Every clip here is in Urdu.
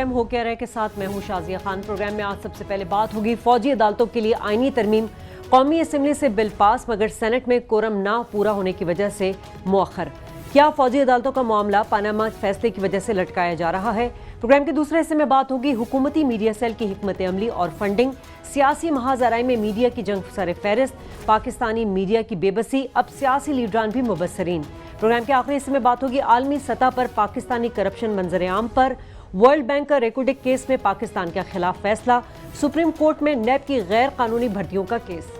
پروگرام ہو کیا رہے کے ساتھ میں ہوں شازیہ خان۔ پروگرام میں آج سب سے پہلے بات ہوگی فوجی عدالتوں کے لیے آئینی ترمیم۔ قومی اسمبلی سے بل پاس مگر سینٹ میں کورم نہ پورا ہونے کی وجہ سے مؤخر۔ کیا فوجی عدالتوں کا معاملہ پاناما فیصلے کی وجہ سے لٹکایا جا رہا ہے؟ پروگرام کے دوسرے حصے میں بات ہوگی حکومتی میڈیا سیل کی حکمت عملی اور فنڈنگ، سیاسی محاذ آرائی میں میڈیا کی جنگ سر فہرست، پاکستانی میڈیا کی بے بسی، اب سیاسی لیڈران بھی مبصرین۔ پروگرام کے آخری حصے میں بات ہوگی عالمی سطح پر پاکستانی کرپشن منظر عام پر، ورلڈ بینک کا ریکوڈک کیس میں پاکستان کے خلاف فیصلہ، سپریم کورٹ میں نیب کی غیر قانونی بھرتیوں کا کیس۔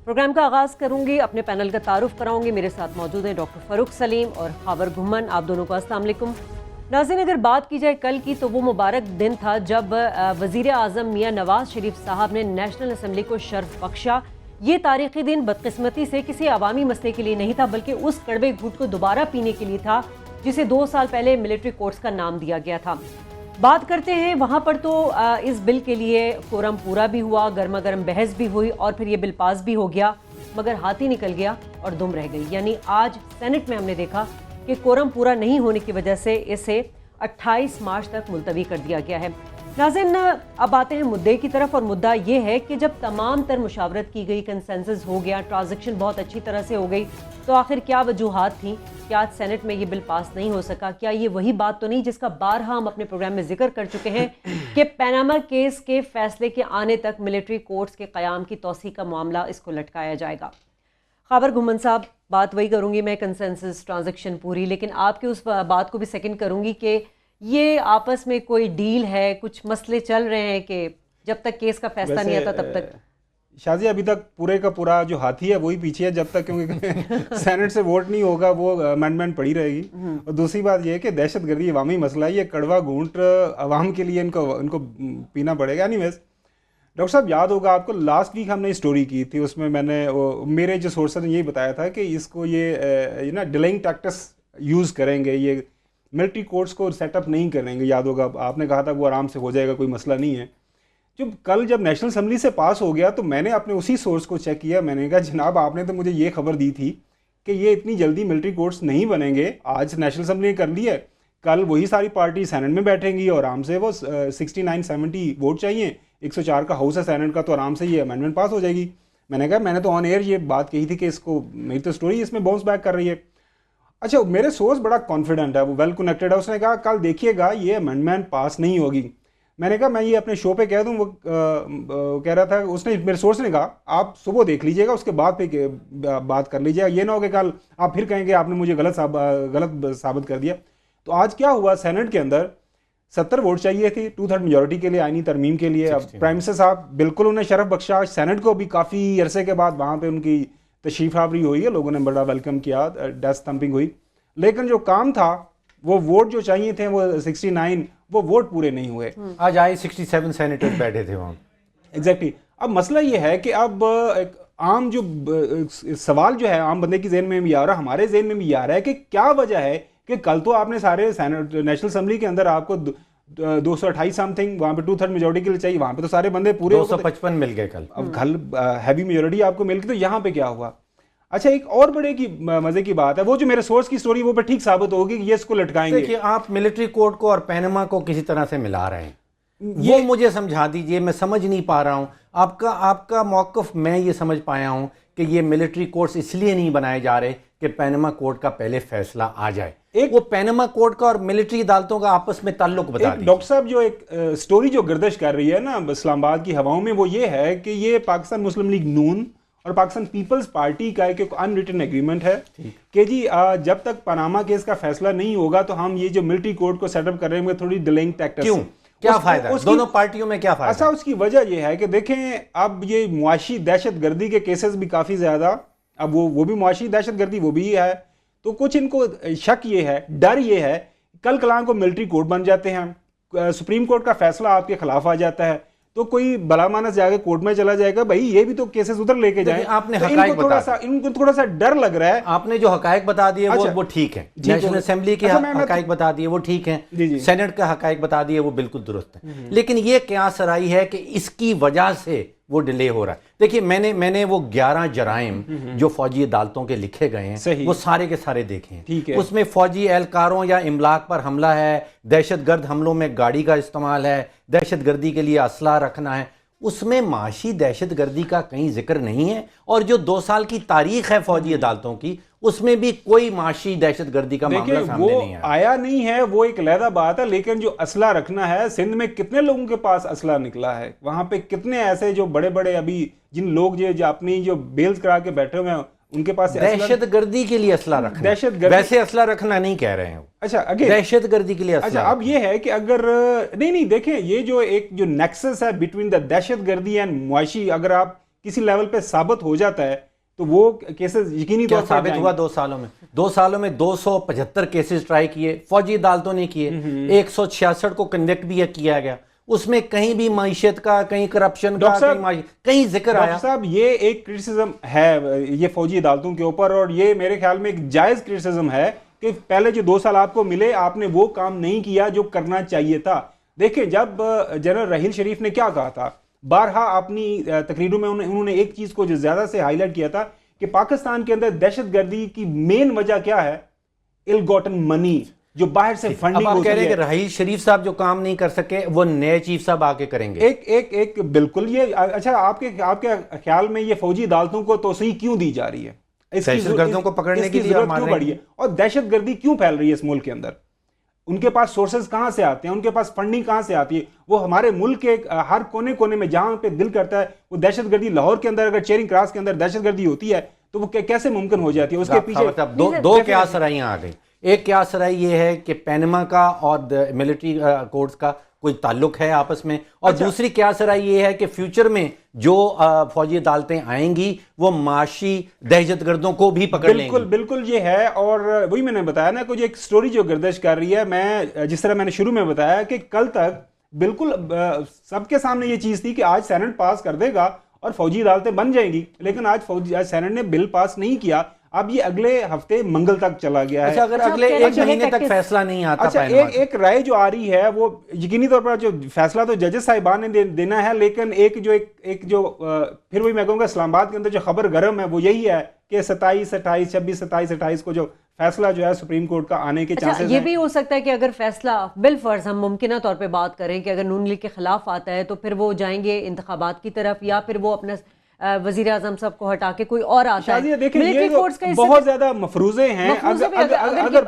پروگرام کا آغاز کروں گی، اپنے پینل کا تعارف کراؤں گی۔ میرے ساتھ موجود ہیں ڈاکٹر فاروق سلیم اور خاور گھمن۔ آپ دونوں کو السلام علیکم۔ ناظرین، اگر بات کی جائے کل کی تو وہ مبارک دن تھا جب وزیر اعظم میاں نواز شریف صاحب نے نیشنل اسمبلی کو شرف بخشا۔ یہ تاریخی دن بدقسمتی سے کسی عوامی مسئلے کے لیے نہیں تھا بلکہ اس کڑوے گھونٹ کو دوبارہ پینے کے لیے تھا جسے 2 سال پہلے ملٹری کورٹس کا نام دیا گیا تھا۔ بات کرتے ہیں وہاں پر تو اس بل کے لیے کورم پورا بھی ہوا، گرما گرم بحث بھی ہوئی اور پھر یہ بل پاس بھی ہو گیا، مگر ہاتھ ہی نکل گیا اور دم رہ گئی۔ یعنی آج سینٹ میں ہم نے دیکھا کہ کورم پورا نہیں ہونے کی وجہ سے اسے 28 مارچ تک ملتوی کر دیا گیا ہے۔ ناظرین، اب آتے ہیں مدعے کی طرف، اور مدعا یہ ہے کہ جب تمام تر مشاورت کی گئی، کنسنسس ہو گیا، ٹرانزیکشن بہت اچھی طرح سے ہو گئی، تو آخر کیا وجوہات تھیں کہ آج سینٹ میں یہ بل پاس نہیں ہو سکا؟ کیا یہ وہی بات تو نہیں جس کا بارہا ہم اپنے پروگرام میں ذکر کر چکے ہیں کہ پاناما کیس کے فیصلے کے آنے تک ملٹری کورٹس کے قیام کی توسیع کا معاملہ اس کو لٹکایا جائے گا؟ خاور گھمن صاحب، بات وہی کروں گی میں، کنسنسس، ٹرانزیکشن پوری، لیکن آپ کی اس بات کو بھی سیکنڈ کروں گی کہ یہ آپس میں کوئی ڈیل ہے، کچھ مسئلے چل رہے ہیں کہ جب تک کیس کا فیصلہ نہیں آتا تب تک؟ شازیہ، ابھی تک پورے کا پورا جو ہاتھی ہے وہی پیچھے ہے، جب تک کیونکہ سینٹ سے ووٹ نہیں ہوگا وہ امینڈمنٹ پڑی رہے گی۔ اور دوسری بات یہ ہے کہ دہشت گردی عوامی مسئلہ ہے، یہ کڑوا گھونٹ عوام کے لیے ان کو پینا پڑے گا۔ اینی ویز، ڈاکٹر صاحب یاد ہوگا آپ کو لاسٹ ویک ہم نے اسٹوری کی تھی، اس میں میں نے میرے جو سورسز نے یہی بتایا تھا کہ اس کو یہ نا ڈیلنگ ٹیکٹس یوز کریں گے، یہ ملٹری کورٹس کو سیٹ اپ نہیں کریں گے۔ یاد ہوگا آپ نے کہا تھا وہ آرام سے ہو جائے گا، کوئی مسئلہ نہیں ہے۔ جب نیشنل اسمبلی سے پاس ہو گیا تو میں نے اپنے اسی سورس کو چیک کیا، میں نے کہا جناب آپ نے تو مجھے یہ خبر دی تھی کہ یہ اتنی جلدی ملٹری کورٹس نہیں بنیں گے، آج نیشنل اسمبلی نے کر لی ہے، کل وہی ساری پارٹی سینٹ میں بیٹھیں گی اور آرام سے وہ 69-70 ووٹ چاہیے، 104 کا ہاؤس ہے سینٹ کا، تو آرام سے یہ امینڈمنٹ پاس ہو جائے گی۔ میں نے کہا میں نے تو آن ایئر یہ بات کہی تھی کہ اس کو، میری تو اسٹوری اس میں باؤنس بیک کر رہی ہے۔ اچھا، میرے سورس بڑا کانفیڈنٹ ہے، وہ ویل کنیکٹڈ ہے، اس نے کہا کل دیکھیے گا یہ امینڈمنٹ پاس نہیں ہوگی۔ میں نے کہا میں یہ اپنے شو پہ کہہ دوں، وہ کہہ رہا تھا، اس نے، میرے سورس نے کہا آپ صبح دیکھ لیجیے گا، اس کے بعد پہ بات کر لیجیے گا، یہ نہ ہو کہ کل آپ پھر کہیں گے آپ نے مجھے غلط ثابت کر دیا۔ تو آج کیا ہوا، سینٹ کے اندر 70 ووٹ چاہیے تھی 2/3 میجورٹی کے لیے، آئینی ترمیم کے لیے۔ اب پرائم منسٹر صاحب بالکل انہیں شرف بخشا، سینٹ کو بھی کافی عرصے کے بعد وہاں پہ ان کی تشریف آوری ہوئی ہے، لوگوں نے بڑا ویلکم کیا، ڈیسک تھمپنگ ہوئی، لیکن جو کام تھا وہ ووٹ جو چاہیے تھے وہ 69 وہ ووٹ پورے نہیں ہوئے۔ آج آئے 67 سینیٹر بیٹھے تھے وہاں۔ ایگزیکٹلی۔ اب مسئلہ یہ ہے کہ اب ایک عام جو سوال جو ہے عام بندے کی ذہن میں بھی آ رہا ہے، ہمارے ذہن میں بھی آ رہا ہے کہ کیا وجہ ہے کہ کل تو آپ نے سارے نیشنل اسمبلی کے اندر آپ کو 228 سم تھنگ، وہاں پہ 2/3 میجورٹی کے لیے چاہیے، وہاں پہ تو سارے بندے پورے 255 مل گئے کل۔ اب کل ہیوی میجورٹی آپ کو مل گئی، تو یہاں پہ کیا ہوا؟ اچھا، ایک اور بڑے کی مزے کی بات ہے، وہ جو میرے سورس کی سٹوری وہ پہ ٹھیک ثابت ہوگی کہ یہ اس کو لٹکائیں گے۔ دیکھیے، آپ ملٹری کورٹ کو اور پیناما کو کسی طرح سے ملا رہے ہیں، وہ مجھے سمجھا دیجئے، میں سمجھ نہیں پا رہا ہوں۔ آپ کا موقف میں یہ سمجھ پایا ہوں کہ یہ ملٹری کورٹس اس لیے نہیں بنائے جا رہے کہ پیناما کورٹ کا پہلے فیصلہ آ جائے۔ وہ پیناما کورٹ کا اور ملٹری عدالتوں کا آپس میں تعلق بتا دیجیے۔ ڈاکٹر صاحب، جو ایک سٹوری جو گردش کر رہی ہے نا اسلام آباد کی ہواؤں میں، وہ یہ ہے کہ یہ پاکستان مسلم لیگ نون اور پاکستان پیپلز پارٹی کا ایک ان ریٹن ایگریمنٹ ہے کہ جی جب تک پاناما کیس کا فیصلہ نہیں ہوگا تو ہم یہ جو ملٹری کورٹ کو سیٹ اپ کر رہے ہیں تھوڑی ڈیلنگ ٹیکٹس۔ کیوں؟ کیا فائدہ ہے دونوں پارٹیوں میں؟ کیا فائدہ؟ اچھا، اس کی وجہ یہ ہے کہ دیکھیں اب یہ معاشی دہشت گردی کے کیسز بھی کافی زیادہ، اب وہ بھی معاشی دہشت گردی وہ بھی ہے، تو کچھ ان کو شک یہ ہے، ڈر یہ ہے، کل کلام کو ملٹری کورٹ بن جاتے ہیں، سپریم کورٹ کا فیصلہ آپ کے خلاف آ جاتا ہے، تو کوئی بلا مانس جا کے کورٹ میں چلا جائے گا بھائی یہ بھی تو کیسز ادھر لے کے جائیں. آپ نے حقائق بتا ان کو تھوڑا سا ڈر لگ رہا ہے. آپ نے جو حقائق بتا دیے وہ ٹھیک ہے, نیشنل اسمبلی کے حقائق بتا دیے وہ ٹھیک ہیں, سینٹ کا حقائق بتا دیے وہ بالکل درست ہے, لیکن یہ قیاس آرائی ہے کہ اس کی وجہ سے وہ ڈیلے ہو رہا ہے. دیکھیے میں نے وہ 11 جرائم جو فوجی عدالتوں کے لکھے گئے ہیں وہ سارے کے سارے دیکھے ہیں. اس میں فوجی اہلکاروں یا املاک پر حملہ ہے, دہشت گرد حملوں میں گاڑی کا استعمال ہے, دہشت گردی کے لیے اسلحہ رکھنا ہے. اس میں معاشی دہشت گردی کا کہیں ذکر نہیں ہے, اور جو 2 سال کی تاریخ ہے فوجی عدالتوں کی اس میں بھی کوئی معاشی دہشت گردی کا معاملہ سامنے نہیں آیا نہیں ہے. وہ ایک علیحدہ بات ہے, لیکن جو اسلحہ رکھنا ہے, سندھ میں کتنے لوگوں کے پاس اسلحہ نکلا ہے, وہاں پہ کتنے ایسے جو بڑے بڑے ابھی جن لوگ جو اپنی جو بیلز کرا کے بیٹھے ہوئے ہیں ان کے پاس دہشت گردی کے لیے اسلحہ رکھنا, ویسے اسلحہ رکھنا نہیں کہہ رہے ہیں. اچھا دہشت گردی کے لیے اچھا اب یہ ہے کہ اگر نہیں دیکھیں یہ جو ایک جو نیکسس ہے بٹوین دا دہشت گردی اینڈ معاشی, اگر آپ کسی لیول پہ ثابت ہو جاتا ہے تو وہ کیسز یقینی طور پر ثابت ہوا 2 سالوں میں 275 کیسز ٹرائی کیے فوجی عدالتوں نے کیے, 166 کو کنوکٹ بھی کیا گیا, اس میں کہیں بھی معیشت کا, کہیں کرپشن کا, کہیں ذکر آیا. ڈاکٹر صاحب یہ ایک کرٹیسزم ہے یہ فوجی عدالتوں کے اوپر, اور یہ میرے خیال میں ایک جائز کرٹیسزم ہے کہ پہلے جو 2 سال آپ کو ملے آپ نے وہ کام نہیں کیا جو کرنا چاہیے تھا. دیکھیں جب جنرل راحیل شریف نے کیا کہا تھا, بارہا اپنی تقریروں میں انہوں نے ایک چیز کو جو زیادہ سے ہائی لائٹ کیا تھا کہ پاکستان کے اندر دہشت گردی کی مین وجہ کیا ہے, ill gotten money, جو باہر سے فنڈنگ. اب آپ کہہ رہے ہیں کہ راحیل شریف صاحب جو کام نہیں کر سکے وہ نئے چیف صاحب آ کے کریں گے. ایک بالکل یہ اچھا آپ کے خیال میں یہ فوجی عدالتوں کو توسیع کیوں دی جا رہی ہے, دہشت گردوں کو پکڑنے کی ضرورت کیوں بڑھی ہے, اور دہشت گردی کیوں پھیل رہی ہے اس ملک کے اندر, ان کے پاس سورسز کہاں سے آتے ہیں, ان کے پاس فنڈنگ کہاں سے آتی ہے. وہ ہمارے ملک کے ہر کونے کونے میں جہاں پہ دل کرتا ہے وہ دہشت گردی, لاہور کے اندر اگر چیرنگ کراس کے اندر دہشت گردی ہوتی ہے تو وہ کیسے ممکن ہو جاتی ہے. اس کے پیچھے دو قیاس آرائیاں آ گئی. ایک قیاس آرائی یہ ہے کہ پینما کا اور ملٹری کورٹس کا کوئی تعلق ہے آپس میں, اور دوسری قیاس آرائی یہ ہے کہ فیوچر میں جو فوجی عدالتیں آئیں گی وہ معاشی دہشت گردوں کو بھی پکڑ لیں گی. بالکل یہ ہے, اور وہی میں نے بتایا نا کہ ایک سٹوری جو گردش کر رہی ہے, میں جس طرح میں نے شروع میں بتایا کہ کل تک بالکل سب کے سامنے یہ چیز تھی کہ آج سینٹ پاس کر دے گا اور فوجی عدالتیں بن جائیں گی, لیکن آج سینٹ نے بل پاس نہیں کیا. اب یہ اگلے ہفتے منگل تک چلا گیا ہے. اگر اگلے 1 مہینے تک فیصلہ نہیں آتا. اچھا ایک رائے جو آ رہی ہے وہ یقینی طور پر جو فیصلہ تو ججز صاحبان نے دینا ہے, لیکن ایک جو پھر وہی میں کہوں گا اسلام آباد کے اندر جو خبر گرم ہے وہ یہی ہے کہ 27, 28, 26, 27, 28 کو جو فیصلہ جو ہے سپریم کورٹ کا آنے کے چانسز ہیں. یہ بھی ہو سکتا ہے کہ اگر فیصلہ بالفرض ہم ممکنہ طور پہ بات کریں کہ اگر نون لیگ کے خلاف آتا ہے تو پھر وہ جائیں گے انتخابات کی طرف, یا پھر وہ اپنا وزیر اعظم صاحب کو ہٹا کے کوئی اور آتا ہے. ملٹری کورٹس کا بہت زیادہ مفروضے ہیں. اگر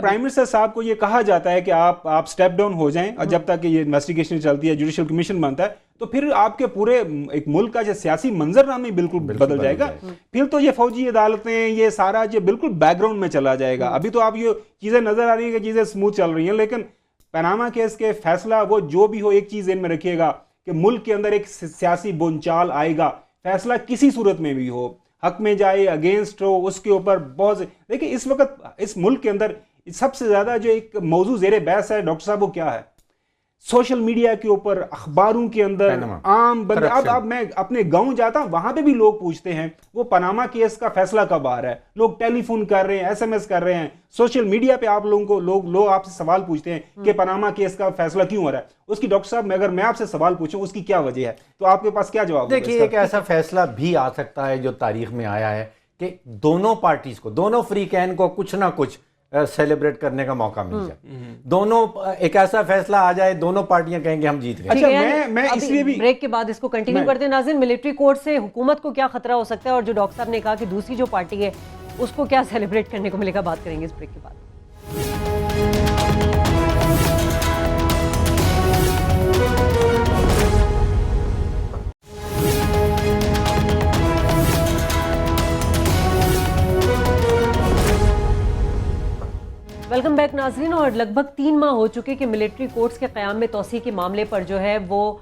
پرائم منسٹر صاحب کو یہ کہا جاتا ہے کہ آپ سٹیپ ڈاؤن ہو جائیں اور جب تک یہ انویسٹیگیشن چلتی ہے, جوڈیشل کمیشن بنتا ہے, تو پھر آپ کے پورے ایک ملک کا جو سیاسی منظرنامہ ہی بالکل بدل جائے گا. پھر تو یہ فوجی عدالتیں یہ سارا جو بالکل بیک گراؤنڈ میں چلا جائے گا. ابھی تو آپ یہ چیزیں نظر آ رہی ہیں کہ چیزیں اسموتھ چل رہی ہیں, لیکن پاناما کیس کے فیصلہ وہ جو بھی ہو, ایک چیز ذہن میں رکھیے گا کہ ملک کے اندر ایک سیاسی بونچال آئے گا. فیصلہ کسی صورت میں بھی ہو, حق میں جائے اگینسٹ ہو, اس کے اوپر بہت دیکھیں اس وقت اس ملک کے اندر سب سے زیادہ جو ایک موضوع زیر بحث ہے ڈاکٹر صاحب وہ کیا ہے, سوشل میڈیا کے اوپر, اخباروں کے اندر, عام بندے. اب میں اپنے گاؤں جاتا ہوں, وہاں پہ بھی لوگ پوچھتے ہیں وہ پاناما کیس کا فیصلہ کب آ رہا ہے. لوگ ٹیلی فون کر رہے ہیں, SMS کر رہے ہیں, سوشل میڈیا پہ آپ لوگوں کو لوگ آپ سے سوال پوچھتے ہیں کہ پاناما کیس کا فیصلہ کیوں ہو رہا ہے. اس کی ڈاکٹر صاحب اگر میں آپ سے سوال پوچھوں اس کی کیا وجہ ہے, تو آپ کے پاس کیا جواب؟ دیکھیے ایک ایسا فیصلہ بھی آ سکتا ہے جو تاریخ میں آیا ہے کہ دونوں پارٹیز کو, دونوں فریقین کو کچھ نہ کچھ سیلیبریٹ کرنے کا موقع مل جائے. دونوں ایک ایسا فیصلہ آ جائے, دونوں پارٹیاں کہیں گے ہم جیت گئے. اچھا میں اس لیے بھی بریک کے بعد اس کو کنٹینیو کرتے ہیں. ناظرین, ملٹری کورٹ سے حکومت کو کیا خطرہ ہو سکتا ہے, اور جو ڈاکٹر صاحب نے کہا کہ دوسری جو پارٹی ہے اس کو کیا سیلیبریٹ کرنے کو ملے گا, بات کریں گے اس بریک کے بعد. ویلکم بیک ناظرین. اور لگ بھگ 3 ماہ ہو چکے کہ ملٹری کورٹس کے قیام میں توسیع کے معاملے پر جو ہے وہ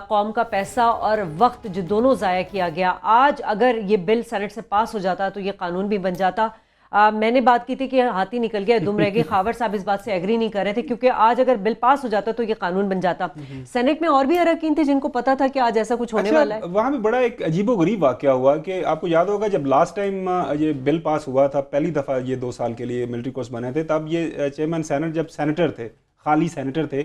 قوم کا پیسہ اور وقت جو دونوں ضائع کیا گیا. آج اگر یہ بل سینٹ سے پاس ہو جاتا تو یہ قانون بھی بن جاتا. میں نے بات کی تھی کہ ہاتھی نکل گیا دم رہ گئی. خاور صاحب اس بات سے ایگری نہیں کر رہے تھے کیونکہ آج اگر بل پاس ہو جاتا تو یہ قانون بن جاتا. سینٹ میں اور بھی اراکین تھے جن کو پتا تھا کہ آج ایسا کچھ ہونے والا ہے. وہاں پہ بڑا ایک عجیب و غریب واقعہ ہوا کہ آپ کو یاد ہوگا جب لاسٹ ٹائم یہ بل پاس ہوا تھا, پہلی دفعہ یہ 2 سال کے لیے ملٹری کورس بنے تھے, تب یہ چیئرمین سینٹ جب سینیٹر تھے, خالی سینیٹر تھے,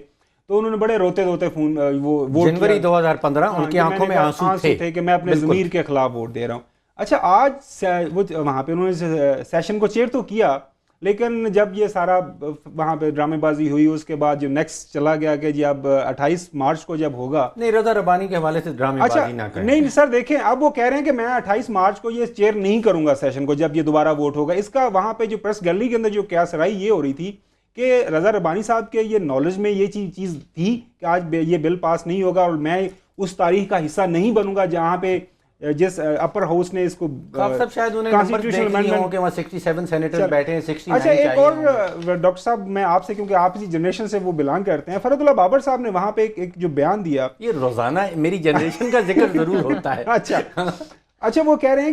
تو انہوں نے بڑے روتے روتے فون وہ جنوری 2015 ان کی آنکھوں میں آنسو تھے کہ میں اپنے ضمیر کے خلاف ووٹ دے رہا ہوں. اچھا آج وہ وہاں پہ انہوں نے سیشن کو چیئر تو کیا, لیکن جب یہ سارا وہاں پہ ڈرامے بازی ہوئی اس کے بعد جو نیکسٹ چلا گیا کہ جی اب 28 مارچ کو جب ہوگا. نہیں, رضا ربانی کے حوالے سے ڈرامے بازی نہ کریں. نہیں سر دیکھیں, اب وہ کہہ رہے ہیں کہ میں 28 مارچ کو یہ چیئر نہیں کروں گا سیشن کو جب یہ دوبارہ ووٹ ہوگا. اس کا وہاں پہ جو پریس گیلری کے اندر جو قیاس رائے یہ ہو رہی تھی کہ رضا ربانی صاحب کے یہ نالج میں یہ چیز تھی کہ آج یہ بل پاس نہیں ہوگا اور میں اس تاریخ کا حصہ نہیں بنوں گا جہاں پہ جس اپر ہاؤس نے اس کو سب شاید انہیں نمبر دیکھ لیے ہوں کہ وہاں 67 سینیٹر بیٹھے ہیں, 69 اچھا ایک اور ڈاکٹر صاحب میں آپ سے, کیونکہ آپ اسی جنریشن سے وہ بلانگ کرتے ہیں, فرد اللہ بابر صاحب نے وہاں پہ ایک جو بیان دیا, یہ روزانہ میری جنریشن کا ذکر ضرور ہوتا ہے. اچھا وہ کہہ رہے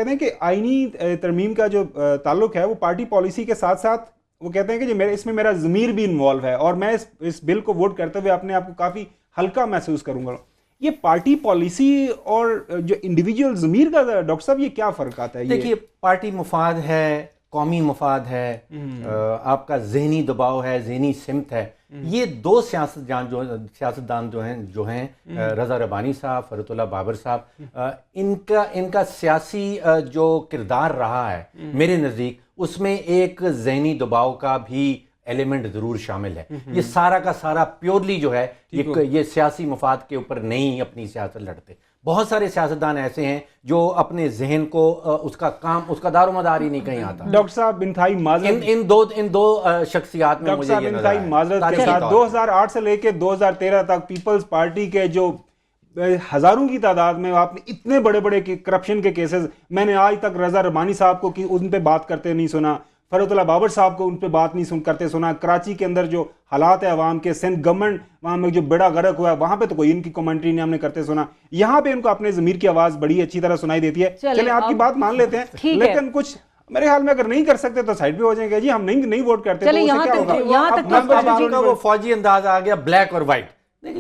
ہیں کہ آئینی ترمیم کا جو تعلق ہے وہ پارٹی پالیسی کے ساتھ ساتھ وہ کہتے ہیں کہ جو اس میں میرا ضمیر بھی انوالو ہے اور میں اس بل کو ووٹ کرتے ہوئے اپنے آپ کو کافی ہلکا محسوس کروں گا. یہ پارٹی پالیسی اور جو انڈیویجول ضمیر کا ڈاکٹر صاحب یہ کیا فرق آتا ہے؟ دیکھیے پارٹی مفاد ہے, قومی مفاد ہے, آپ کا ذہنی دباؤ ہے, ذہنی سمت ہے. یہ دو سیاستدان جو ہیں رضا ربانی صاحب, فرت اللہ بابر صاحب, ان کا سیاسی جو کردار رہا ہے میرے نزدیک اس میں ایک ذہنی دباؤ کا بھی ایلیمنٹ ضرور شامل ہے. یہ سارا کا سارا پیورلی جو ہے یہ سیاسی مفاد کے اوپر نہیں اپنی سیاست لڑتے. بہت سارے سیاستدان ایسے ہیں جو اپنے ذہن کو اس کا دار و مدار ہی نہیں کہیں آتا. ڈاکٹر صاحب انتہائی معذرت ان دو شخصیات میں مجھے یہ نظر آیا. معذرت کے ساتھ 2008 سے لے کے 2013 تک پیپلز پارٹی کے جو ہزاروں کی تعداد میں آپ نے اتنے بڑے بڑے کرپشن کے کیسز, میں نے آج تک رضا ربانی صاحب کو ان پہ بات کرتے نہیں سنا, فرت اللہ بابر صاحب کو ان پہ بات نہیں کرتے سنا. کراچی کے اندر جو حالات ہے عوام کے, سندھ گورنمنٹ وہاں میں جو بیڑا غرق ہوا ہے وہاں پہ تو کوئی ان کی کمنٹری نہیں ہم نے کرتے سنا. یہاں پہ ان کو اپنے ضمیر کی آواز بڑی اچھی طرح سنائی دیتی ہے. چلیں آپ کی بات مان لیتے ہیں, لیکن کچھ میرے خیال میں اگر نہیں کر سکتے تو سائڈ پہ ہو جائیں گے, جی ہم نہیں ووٹ کرتے تو اس سے کیا ہوگا. وہ فوجی انداز آ گیا, بلیک اور وائٹ,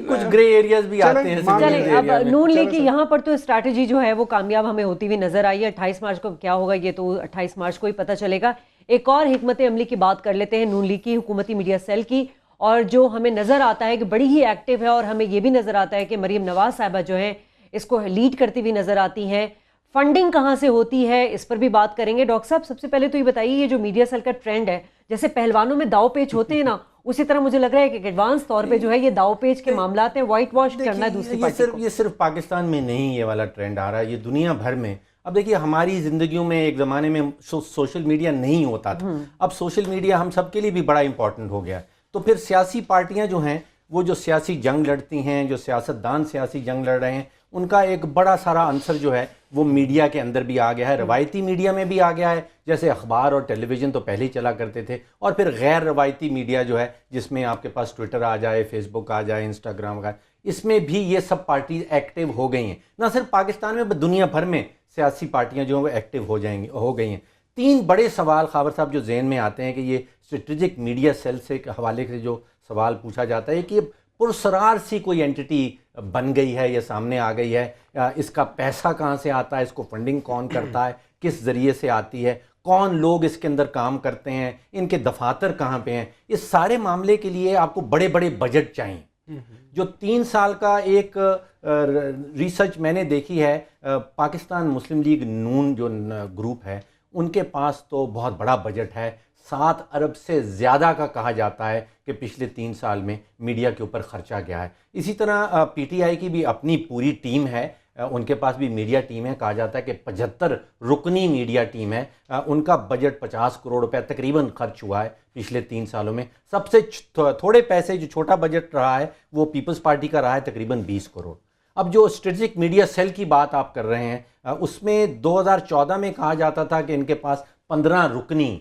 کچھ گرے ایریاز بھی آتے ہیں. چلیں اب نون لیگ کی یہاں پر تو اسٹریٹجی جو ہے وہ کامیاب ہمیں ہوتی ہوئی نظر آئی ہے. 28 مارچ کو کیا ہوگا یہ تو 28 مارچ کو ہی پتہ چلے گا. ایک اور حکمت عملی کی بات کر لیتے ہیں نون لیگ کی حکومتی میڈیا سیل کی, اور جو ہمیں نظر آتا ہے کہ بڑی ہی ایکٹیو ہے, اور ہمیں یہ بھی نظر آتا ہے کہ مریم نواز صاحبہ جو ہیں اس کو لیڈ کرتی ہوئی نظر آتی ہیں. فنڈنگ کہاں سے ہوتی ہے اس پر بھی بات کریں گے. ڈاکٹر صاحب سب سے پہلے تو یہ بتائیے, یہ جو میڈیا سیل کا ٹرینڈ ہے, جیسے پہلوانوں میں داؤ پیچ ہوتے ہیں نا, اسی طرح مجھے لگ رہا ہے کہ ایڈوانس طور پہ جو ہے یہ داؤ پیچ کے معاملات ہیں, وائٹ واش کرنا ہے دوسری پارٹی کو. یہ صرف پاکستان میں نہیں یہ والا ٹرینڈ آ رہا ہے, یہ دنیا بھر میں. اب دیکھیے ہماری زندگیوں میں ایک زمانے میں سوشل میڈیا نہیں ہوتا تھا, اب سوشل میڈیا ہم سب کے لیے بھی بڑا امپورٹنٹ ہو گیا. تو پھر سیاسی پارٹیاں جو ہیں وہ جو سیاسی جنگ لڑتی ہیں, جو سیاستدان سیاسی جنگ لڑ رہے ہیں, ان کا ایک بڑا سارا عنصر جو ہے وہ میڈیا کے اندر بھی آ گیا ہے, روایتی میڈیا میں بھی آ گیا ہے, جیسے اخبار اور ٹیلی ویژن تو پہلے ہی چلا کرتے تھے, اور پھر غیر روایتی میڈیا جو ہے جس میں آپ کے پاس ٹویٹر آ جائے, فیس بک آ جائے, انسٹاگرام کا, اس میں بھی یہ سب پارٹیز ایکٹیو ہو گئی ہیں. نہ صرف پاکستان میں بلکہ دنیا بھر میں سیاسی پارٹیاں جو ہیں وہ ایکٹیو ہو گئی ہیں. 3 بڑے سوال خاور صاحب جو ذہن میں آتے ہیں کہ یہ اسٹریٹجک میڈیا سیل سے حوالے سے جو سوال پوچھا جاتا ہے کہ پرسرار سی کوئی اینٹی بن گئی ہے یا سامنے آ گئی ہے, اس کا پیسہ کہاں سے آتا ہے, اس کو فنڈنگ کون کرتا ہے, کس ذریعے سے آتی ہے, کون لوگ اس کے اندر کام کرتے ہیں, ان کے دفاتر کہاں پہ ہیں. اس سارے معاملے کے لیے آپ کو بڑے بڑے بجٹ چاہیے. جو 3 سال کا ایک ریسرچ میں نے دیکھی ہے, پاکستان مسلم لیگ نون جو گروپ ہے ان کے پاس تو بہت بڑا بجٹ ہے, 7 ارب سے زیادہ کا کہا جاتا ہے کہ پچھلے 3 سال میں میڈیا کے اوپر خرچہ گیا ہے. اسی طرح پی ٹی آئی کی بھی اپنی پوری ٹیم ہے, ان کے پاس بھی میڈیا ٹیم ہے, کہا جاتا ہے کہ 75 رکنی میڈیا ٹیم ہے, ان کا بجٹ 50 کروڑ روپے تقریباً خرچ ہوا ہے پچھلے 3 سالوں میں. سب سے تھوڑے پیسے جو چھوٹا بجٹ رہا ہے وہ پیپلز پارٹی کا رہا ہے تقریباً 20 کروڑ. اب جو اسٹریٹجک میڈیا سیل کی بات آپ کر رہے ہیں, اس میں 2014 میں کہا جاتا تھا کہ ان کے پاس 15 رکنی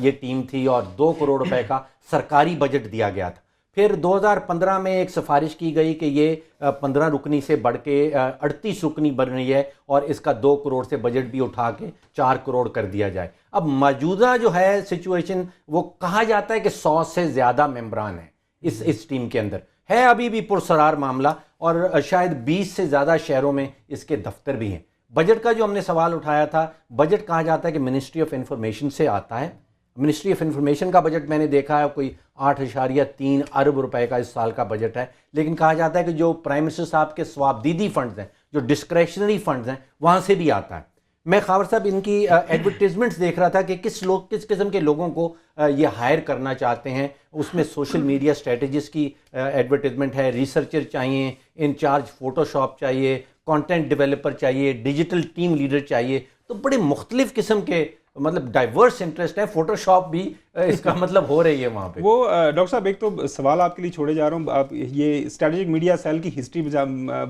یہ ٹیم تھی اور 2 کروڑ روپے کا سرکاری بجٹ دیا گیا تھا. پھر 2015 میں ایک سفارش کی گئی کہ یہ 15 رکنی سے بڑھ کے 38 رکنی بن رہی ہے اور اس کا 2 کروڑ سے بجٹ بھی اٹھا کے 4 کروڑ کر دیا جائے. اب موجودہ جو ہے سچویشن وہ کہا جاتا ہے کہ 100 سے زیادہ ممبران ہیں اس ٹیم کے اندر. ہے ابھی بھی پرسرار معاملہ اور شاید 20 سے زیادہ شہروں میں اس کے دفتر بھی ہیں. بجٹ کا جو ہم نے سوال اٹھایا تھا، بجٹ کہا جاتا ہے کہ منسٹری آف انفارمیشن سے آتا ہے. منسٹری آف انفارمیشن کا بجٹ میں نے دیکھا ہے کوئی 8.3 ارب روپے کا اس سال کا بجٹ ہے، لیکن کہا جاتا ہے کہ جو پرائم منسٹر صاحب کے ثوابدیدی فنڈز ہیں، جو ڈسکریشنری فنڈز ہیں، وہاں سے بھی آتا ہے. میں خاور صاحب ان کی ایڈورٹیزمنٹس دیکھ رہا تھا کہ کس قسم کے لوگوں کو یہ ہائر کرنا چاہتے ہیں. اس میں سوشل میڈیا اسٹریٹجسٹ کی ایڈورٹیزمنٹ ہے، ریسرچر چاہیے، انچارج فوٹو شاپ چاہیے، کانٹینٹ ڈیولپر چاہیے، ڈیجیٹل ٹیم لیڈر چاہیے. تو بڑے مختلف قسم کے مطلب ڈائیورس انٹرسٹ ہے. فوٹو شاپ بھی اس کا مطلب ہو رہی ہے وہاں پہ. وہ ڈاکٹر صاحب ایک تو سوال آپ کے لیے چھوڑے جا رہا ہوں. آپ یہ اسٹریٹجک میڈیا سیل کی ہسٹری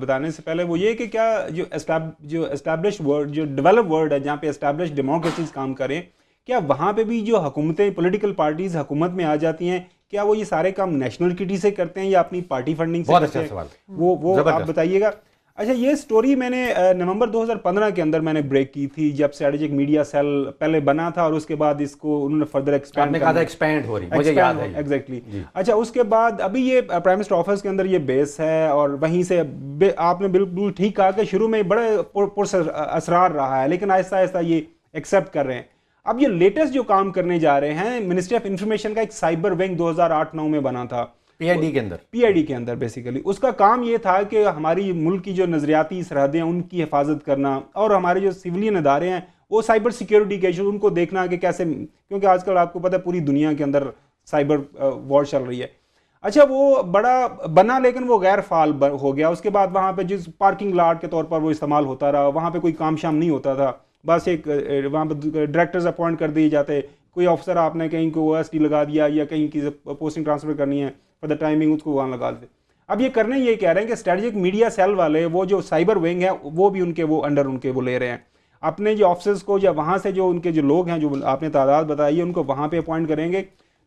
بتانے سے پہلے وہ یہ کہ کیا جو اسٹیبلش ورلڈ، جو ڈیولپ ورلڈ ہے، جہاں پہ اسٹیبلش ڈیموکریسیز کام کریں، کیا وہاں پہ بھی جو حکومتیں، پولیٹیکل پارٹیز حکومت میں آ جاتی ہیں، کیا وہ یہ سارے کام نیشنل کٹی سے کرتے ہیں یا اپنی پارٹی فنڈنگ سے کرتے ہیں؟ وہ آپ بتائیے گا. اچھا، یہ سٹوری میں نے نومبر 2015 کے اندر میں نے بریک کی تھی، جب اسٹریٹجک میڈیا سیل پہلے بنا تھا اور اس کے بعد اس کو انہوں نے فردر ایکسپینڈ ہو رہی، مجھے یاد ہے ایگزیکٹلی. اچھا، اس کے بعد ابھی یہ پرائم منسٹر آفس کے اندر یہ بیس ہے اور وہیں سے آپ نے بالکل ٹھیک کہا کہ شروع میں بڑے اسرار رہا ہے، لیکن آہستہ آہستہ یہ ایکسیپٹ کر رہے ہیں. اب یہ لیٹسٹ جو کام کرنے جا رہے ہیں، منسٹری آف انفارمیشن کا ایک سائبر ونگ 2008-9 میں بنا تھا، پی آئی ڈی کے اندر بیسیکلی. اس کا کام یہ تھا کہ ہماری ملک کی جو نظریاتی سرحدیں ہیں ان کی حفاظت کرنا، اور ہمارے جو سیولین ادارے ہیں وہ سائبر سیکیورٹی کے ایشو ان کو دیکھنا کہ کیسے، کیونکہ آج کل آپ کو پتہ ہے پوری دنیا کے اندر سائبر وار چل رہی ہے. اچھا، وہ بڑا بنا لیکن وہ غیر فعال ہو گیا. اس کے بعد وہاں پہ جس پارکنگ لاٹ کے طور پر وہ استعمال ہوتا رہا، وہاں پہ کوئی کام شام نہیں ہوتا تھا. بس ایک وہاں پہ ڈائریکٹرز اپوائنٹ کر دیے جاتے، کوئی آفسر آپ نے کہیں کو OSD لگا دیا یا کہیں کی پوسٹنگ ٹرانسفر کرنی ہے فار دا ٹائمنگ، اس کو وہاں لگا دیتے. اب یہ کرنے یہ کہہ رہے ہیں کہ اسٹریٹجک میڈیا سیل والے وہ جو سائبر ونگ ہے وہ بھی ان کے وہ انڈر ان کے وہ لے رہے ہیں اپنے جو آفسرز کو، یا وہاں سے جو ان کے جو لوگ ہیں جو آپ نے تعداد بتائی ہے ان کو وہاں پہ اپوائنٹ کریں گے.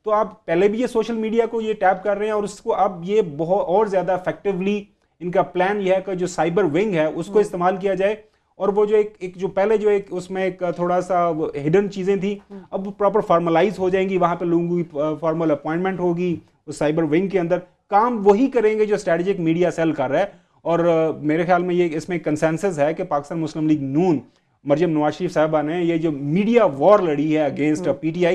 تو آپ پہلے بھی یہ سوشل میڈیا کو یہ ٹیپ کر رہے ہیں اور اس کو اب یہ بہت اور زیادہ افیکٹولی ان کا پلان یہ ہے کہ جو سائبر ونگ ہے اس کو استعمال کیا جائے، اور وہ جو ایک جو پہلے جو ایک اس میں ایک تھوڑا سا ہڈن چیزیں تھیں اب پراپر فارملائز ہو جائیں گی. وہاں پہ لوگوں کی فارمل اپوائنٹمنٹ ہوگی اس سائبر ونگ کے اندر. کام وہی کریں گے جو اسٹریٹجک میڈیا سیل کر رہا ہے. اور میرے خیال میں یہ اس میں کنسنسس ہے کہ پاکستان مسلم لیگ نون مریم نواز شریف صاحبہ نے یہ جو میڈیا وار لڑی ہے اگینسٹ پی ٹی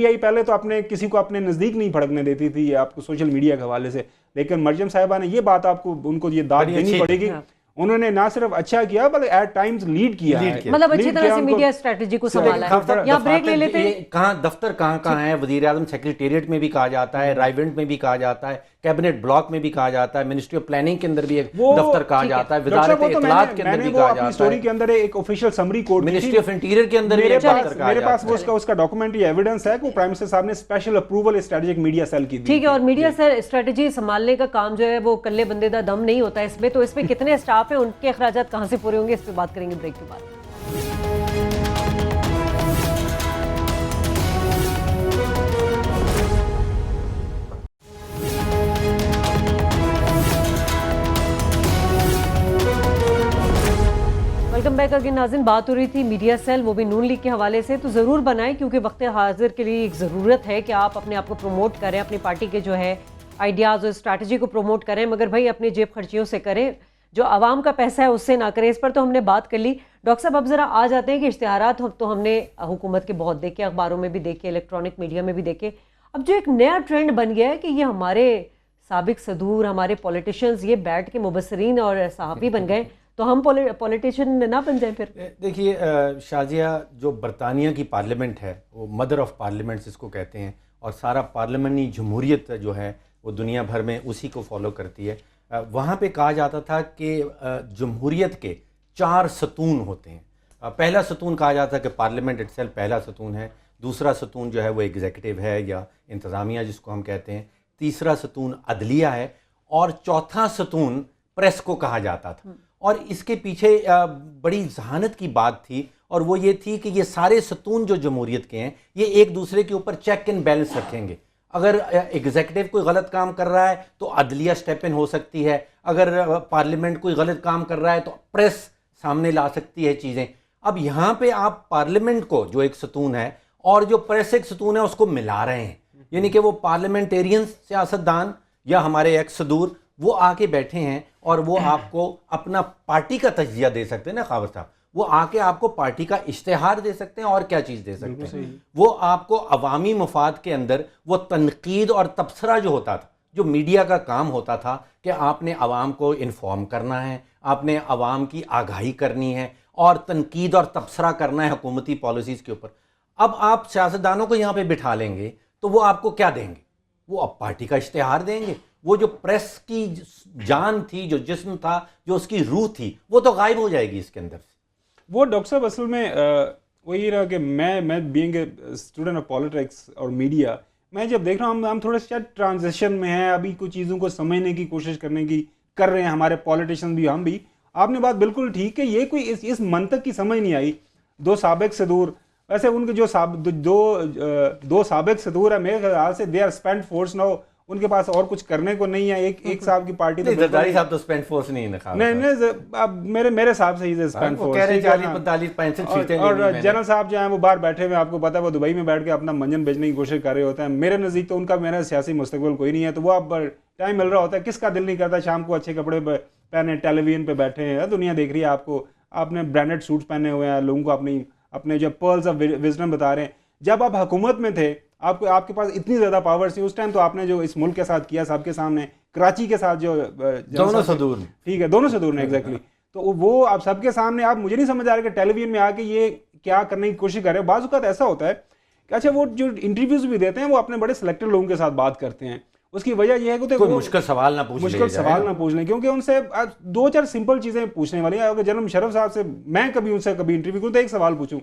آئی پہلے تو اپنے کسی کو اپنے نزدیک نہیں پھڑکنے دیتی تھی آپ کو سوشل میڈیا کے حوالے سے، لیکن مریم صاحبہ نے یہ بات آپ کو ان کو یہ داد دینی پڑے گی. انہوں نے نہ صرف اچھا کیا بلکہ ایٹ ٹائمز لیڈ کیا ہے، مطلب اچھی طرح سے میڈیا اسٹریٹجی کو سنبھالا ہے. یہاں بریک لے لیتے ہیں. کہاں دفتر کہاں ہے، وزیر اعظم سیکریٹریٹ میں بھی کہا جاتا ہے، رائیونٹ میں بھی کہا جاتا ہے، کیبنٹ بلاک میں بھی کہا جاتا ہے، منسٹری آف پلاننگ کے اندر بھی ایک دفتر کہا جاتا ہے، وزارت اطلاعات کے اندر بھی کہا جاتا ہے، اسٹوری کے اندر ایک official summary code ministry of interior کے اندر بھی ایک دفتر کہا میرے جاتا پاس اس کا ڈاکومنٹری ایویڈنس ہے کہ پرائم منسٹر صاحب نے special approval strategic media cell کی دی. ٹھیک ہے، اور میڈیا سیل اسٹریٹجی سنبھالنے کا کام جو ہے وہ کلے بندے دا دم نہیں ہوتا اس میں، تو اس میں کتنے اسٹاف ہیں، ان کے اخراجات کہاں سے پورے ہوں گے، اس پہ بات کریں گے بریک کے بعد. ویلکم بیک اگین ناظرین. بات ہو رہی تھی میڈیا سیل، وہ بھی نون لیگ کے حوالے سے. تو ضرور بنائیں کیونکہ وقت حاضر کے لیے ایک ضرورت ہے کہ آپ اپنے آپ کو پروموٹ کریں، اپنی پارٹی کے جو ہے آئیڈیاز اور اسٹریٹجی کو پروموٹ کریں، مگر بھائی اپنی جیب خرچیوں سے کریں، جو عوام کا پیسہ ہے اس سے نہ کریں. اس پر تو ہم نے بات کر لی. ڈاکٹر صاحب اب ذرا آ جاتے ہیں کہ اشتہارات تو ہم نے حکومت کے بہت دیکھے، اخباروں میں بھی دیکھے، الیکٹرانک میڈیا میں بھی دیکھے. اب جو ایک نیا ٹرینڈ بن گیا ہے کہ یہ ہمارے سابق صدور، ہمارے پولیٹیشنز یہ بیٹھ کے مبصرین اور صحافی بن گئے، تو ہم پولیٹیشین نہ بن جائیں پھر. دیکھیے شازیہ، جو برطانیہ کی پارلیمنٹ ہے وہ مدر آف پارلیمنٹس اس کو کہتے ہیں، اور سارا پارلیمنٹی جمہوریت جو ہے وہ دنیا بھر میں اسی کو فالو کرتی ہے. وہاں پہ کہا جاتا تھا کہ جمہوریت کے 4 ستون ہوتے ہیں. پہلا ستون کہا جاتا ہے کہ پارلیمنٹ اٹ سیلف پہلا ستون ہے، دوسرا ستون جو ہے وہ ایگزیکٹو ہے یا انتظامیہ جس کو ہم کہتے ہیں، تیسرا ستون عدلیہ ہے، اور چوتھا ستون پریس کو کہا جاتا تھا. اور اس کے پیچھے بڑی ذہانت کی بات تھی، اور وہ یہ تھی کہ یہ سارے ستون جو جمہوریت کے ہیں یہ ایک دوسرے کے اوپر چیک اینڈ بیلنس رکھیں گے. اگر ایگزیکٹو کوئی غلط کام کر رہا ہے تو عدلیہ اسٹیپ ان ہو سکتی ہے, اگر پارلیمنٹ کوئی غلط کام کر رہا ہے تو پریس سامنے لا سکتی ہے چیزیں. اب یہاں پہ آپ پارلیمنٹ کو جو ایک ستون ہے اور جو پریس ایک ستون ہے اس کو ملا رہے ہیں, یعنی کہ وہ پارلیمنٹیرین سیاستدان یا ہمارے ایکس صدور وہ آ کے بیٹھے ہیں اور وہ آپ کو اپنا پارٹی کا تجزیہ دے سکتے ہیں نا خاور صاحب, وہ آ کے آپ کو پارٹی کا اشتہار دے سکتے ہیں اور کیا چیز دے سکتے ہیں, وہ آپ کو عوامی مفاد کے اندر وہ تنقید اور تبصرہ جو ہوتا تھا, جو میڈیا کا کام ہوتا تھا کہ آپ نے عوام کو انفارم کرنا ہے, آپ نے عوام کی آگاہی کرنی ہے اور تنقید اور تبصرہ کرنا ہے حکومتی پالیسیز کے اوپر. اب آپ سیاستدانوں کو یہاں پہ بٹھا لیں گے تو وہ آپ کو کیا دیں گے, وہ اب پارٹی کا اشتہار دیں گے. وہ جو پریس کی جان تھی, جو جسم تھا, جو اس کی روح تھی, وہ تو غائب ہو جائے گی اس کے اندر سے. وہ ڈاکٹر صاحب اصل میں وہی رہا کہ میں being a student of politics اور میڈیا, میں جب دیکھ رہا ہوں ہم تھوڑا سا ٹرانزیشن میں ہیں, ابھی کچھ چیزوں کو سمجھنے کی کوشش کر رہے ہیں, ہمارے پالیٹیشین بھی, ہم بھی. آپ نے بات بالکل ٹھیک ہے, یہ کوئی اس منطق کی سمجھ نہیں آئی. دو سابق صدور, ویسے ان کے جو دو سابق صدور ہیں میرے خیال سے they are spent force now, ان کے پاس اور کچھ کرنے کو نہیں ہے. ایک صاحب کی پارٹی تو زرداری صاحب تو اسپینڈ فورس نہیں ہے, نہیں اب میرے حساب سے ہی اسپینڈ فورس کہہ رہے 40-45-65 سیٹیں, اور جنرل صاحب جو ہیں وہ باہر بیٹھے ہوئے, آپ کو پتا ہے وہ دبئی میں بیٹھ کے اپنا منجن بیچنے کی کوشش کر رہے ہوتے ہیں. میرے نزدیک تو ان کا میرا سیاسی مستقبل کوئی نہیں ہے, تو وہ اب ٹائم مل رہا ہوتا ہے. کس کا دل نہیں کرتا شام کو اچھے کپڑے پہنے ٹیلی ویژن پہ بیٹھے ہیں, دنیا دیکھ رہی ہے آپ کو, آپ نے برانڈیڈ سوٹس پہنے ہوئے ہیں, لوگوں کو اپنے جو پرلز آف وزڈم بتا رہے ہیں. جب آپ حکومت میں تھے, آپ کے پاس اتنی زیادہ پاور تھی اس ٹائم, تو آپ نے جو اس ملک کے ساتھ کیا سب کے سامنے, کراچی کے ساتھ جو دونوں صدور, ٹھیک ہے دونوں صدور نے ایگزیکٹلی, تو وہ آپ سب کے سامنے, آپ مجھے نہیں سمجھ آ رہا کہ ٹیلی ویژن میں آ کے یہ کیا کرنے کی کوشش کر رہے ہیں. بعض اوقات ایسا ہوتا ہے کہ اچھا وہ جو انٹرویوز بھی دیتے ہیں وہ اپنے بڑے سلیکٹڈ لوگوں کے ساتھ بات کرتے ہیں. اس کی وجہ یہ ہے کہ کوئی مشکل سوال نہ پوچھ لیں, کیونکہ ان سے 2-4 سمپل چیزیں پوچھنے والی ہیں. اگر جنرل مشرف صاحب سے میں کبھی انٹرویو کروں تو ایک سوال پوچھوں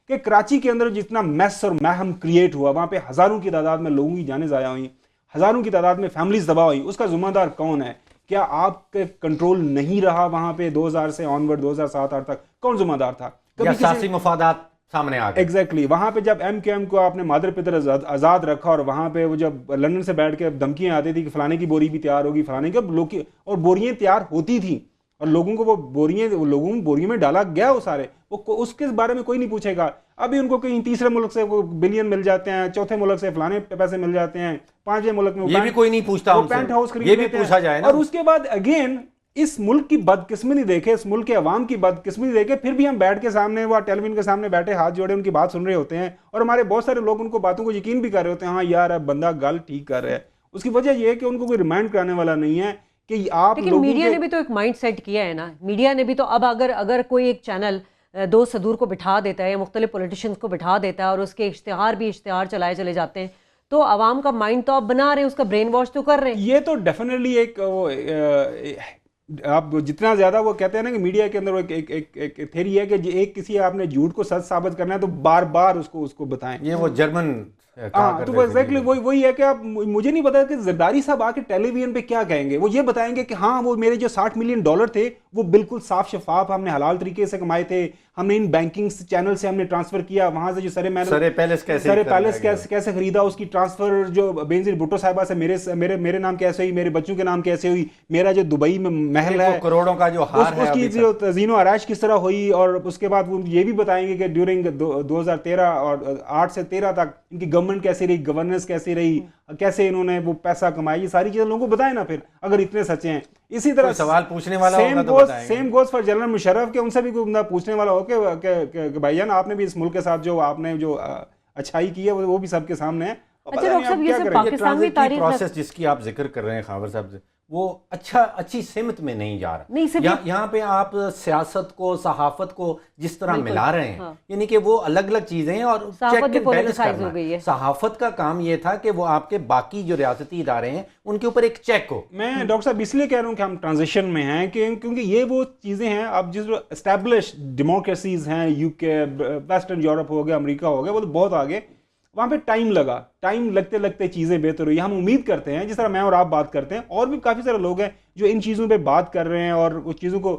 کہ کراچی کے اندر جتنا میس اور مہم کریٹ ہوا, وہاں پہ ہزاروں کی تعداد میں لوگوں کی جانیں ضائع ہوئیں, ہزاروں کی تعداد میں فیملیز تباہ ہوئی, اس کا ذمہ دار کون ہے؟ کیا آپ کے کنٹرول نہیں رہا وہاں پہ 2000 سے آنورڈ 2007-8 تک؟ کون ذمہ دار تھا؟ یا سیاسی مفادات سامنے آ گئے. ایگزیکٹلی, وہاں پہ جب ایم کیو ایم کو آپ نے مادر پتر آزاد رکھا, اور وہاں پہ وہ جب لندن سے بیٹھ کے دھمکیاں آتی تھی کہ فلانے کی بوری بھی تیار ہوگی, فلانے کی, اور بوریاں تیار ہوتی تھیں, اور لوگوں کو وہ بوریوں میں ڈالا گیا, وہ سارے اس کے بارے میں کوئی نہیں پوچھے گا. ابھی ان کو کہیں تیسرے ملک سے وہ بلین مل جاتے ہیں, چوتھے ملک سے فلانے پیسے مل جاتے ہیں, پانچویں ملک میں یہ بھی کوئی نہیں پوچھتا, پینٹ ہاؤس یہ بھی پوچھا جائے نا. اور اس کے بعد اگین اس ملک کی بدقسمتی دیکھے, اس ملک کے عوام کی بدقسمتی دیکھے, پھر بھی ہم بیٹھ کے سامنے وہ ٹیلی ویژن کے سامنے بیٹھے ہاتھ جوڑے ان کی بات سن رہے ہوتے ہیں, اور ہمارے بہت سارے لوگ ان کو باتوں کو یقین بھی کر رہے ہوتے ہیں, ہاں یار بندہ گل ٹھیک کر رہا ہے. اس کی وجہ یہ ہے کہ ان کو کوئی ریمائنڈ کرانے والا نہیں ہے کہ آپ. لیکن میڈیا نے بھی تو ایک مائنڈ سیٹ کیا ہے نا, میڈیا نے بھی تو اب اگر کوئی ایک چینل 2 صدور کو بٹھا دیتا ہے یا مختلف پولیٹیشنز کو بٹھا دیتا ہے اور اس کے اشتہار چلائے چلے جاتے ہیں, تو عوام کا مائنڈ تو آپ بنا رہے ہیں, اس کا برین واش تو کر رہے ہیں. یہ تو ڈیفینیٹلی ایک آپ جتنا زیادہ وہ کہتے ہیں نا کہ میڈیا کے اندر ایک تھیری ہے کہ ایک کسی آپ نے جھوٹ کو سچ ثابت کرنا ہے تو بار بار اس کو بتائیں. یہ وہ جرمن تو ایگزیکٹلی وہی ہے کہ آپ, مجھے نہیں پتا کہ زرداری صاحب آ کے ٹیلی ویژن پہ کیا کہیں گے. وہ یہ بتائیں گے کہ ہاں وہ میرے جو $60 ملین تھے وہ بالکل صاف شفاف, ہم نے حلال طریقے سے کمائے تھے, ہم نے ان بینکنگ چینل سے ہم نے ٹرانسفر کیا, وہاں سے جو سر پیلس کیسے خریدا, اس کی ٹرانسفر جو بینظیر بھٹو صاحبہ سے میرے نام کیسے ہوئی, میرے بچوں کے نام کیسے ہوئی, میرا جو دبئی میں محل ہے کروڑوں کا جو ہار ہے اس کی جو تزئین و آرائش کس طرح ہوئی. اور اس کے بعد وہ یہ بھی بتائیں گے کہ ڈیورنگ 2013 اور 8 سے 13 تک ان کی گورنمنٹ کیسی رہی, گورننس کیسی رہی, کیسے انہوں نے وہ پیسہ کمایا. یہ ساری چیزیں لوگوں کو بتائیں نا پھر, اگر اتنے سچے ہیں. اسی طرح سوال پوچھنے والا ہوگا تو بتائیں گے. Same goes for general Musharraf کہ ان سے بھی کوئی بندہ پوچھنے والا ہو کہ بھائی جان آپ نے بھی اس ملک کے ساتھ جو آپ نے جو اچھائی کی ہے وہ بھی سب کے سامنے ہے. اچھا ڈاکٹر صاحب, یہ سب پاکستان میں تاریخ پروسیس جس کی آپ ذکر کر رہے ہیں خاور صاحب, وہ اچھی سمت میں نہیں جا رہا. یہاں پہ آپ سیاست کو صحافت کو جس طرح ملا رہے ہیں, یعنی کہ وہ الگ الگ چیزیں ہیں, اور چیک اینڈ بیلنس کرنا ہے. صحافت کا کام یہ تھا کہ وہ آپ کے باقی جو ریاستی ادارے ہیں ان کے اوپر ایک چیک ہو. میں ڈاکٹر صاحب اس لیے کہہ رہا ہوں کہ ہم ٹرانزیشن میں ہیں کیونکہ یہ وہ چیزیں ہیں, اب جس اسٹیبلش ڈیموکریسیز ہیں, UK, ویسٹرن یورپ ہو گیا, امریکہ ہو گیا, وہ تو بہت آگے, وہاں پہ ٹائم لگتے چیزیں بہتر ہوئی. ہم امید کرتے ہیں جس طرح میں اور آپ بات کرتے ہیں, اور بھی کافی سارے لوگ ہیں جو ان چیزوں پہ بات کر رہے ہیں اور اس چیزوں کو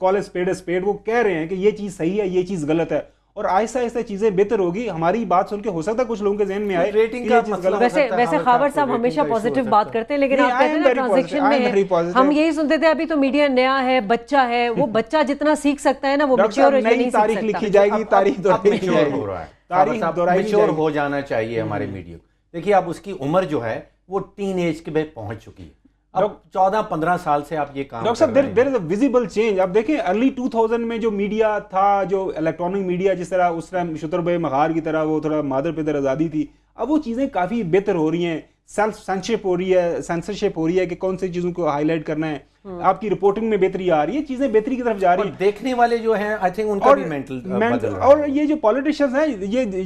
کال اسپیڈ, وہ کہہ رہے ہیں کہ یہ چیز صحیح ہے, یہ چیز غلط ہے. اور آہستہ آہستہ چیزیں بہتر ہوگی. ہماری بات سن کے ہو سکتا ہے کچھ لوگوں کے ذہن میں آئے ریٹنگ کا مسئلہ. ویسے خاور صاحب ہمیشہ پازیٹیو بات کرتے ہیں, لیکن آپ کہتے ہیں نا ٹرانزیکشن میں ہے, ہم یہی سنتے تھے ابھی تو میڈیا نیا ہے, بچہ ہے, وہ بچہ جتنا سیکھ سکتا ہے نا وہ میچور نہیں تاریخ لکھی جائے گی, تاریخ ہو رہا ہے, میچور ہو جانا چاہیے ہمارے میڈیا کو. دیکھیے اب اس کی عمر جو ہے وہ ٹین ایج کے بعد پہنچ چکی ہے, اب 14-15 سال سے آپ یہ کام ڈاکٹر صاحب دیر از اے ویزیبل چینج. اب دیکھیں ارلی 2000 میں جو میڈیا تھا, جو الیکٹرانک میڈیا جس طرح اس ٹائم شتر بے مغار کی طرح وہ تھوڑا مادر پدر آزادی تھی, اب وہ چیزیں کافی بہتر ہو رہی ہیں, سیلف سینسرشپ ہو رہی ہے کہ کون سی چیزوں کو ہائی لائٹ کرنا ہے, آپ کی رپورٹنگ میں بہتری آ رہی ہے, چیزیں بہتری کی طرف جا رہی ہیں. دیکھنے والے جو ہیں آئی تھنک ان کا بھی مینٹل بدل رہا ہے. اور یہ جو پولیٹیشینز ہیں یہ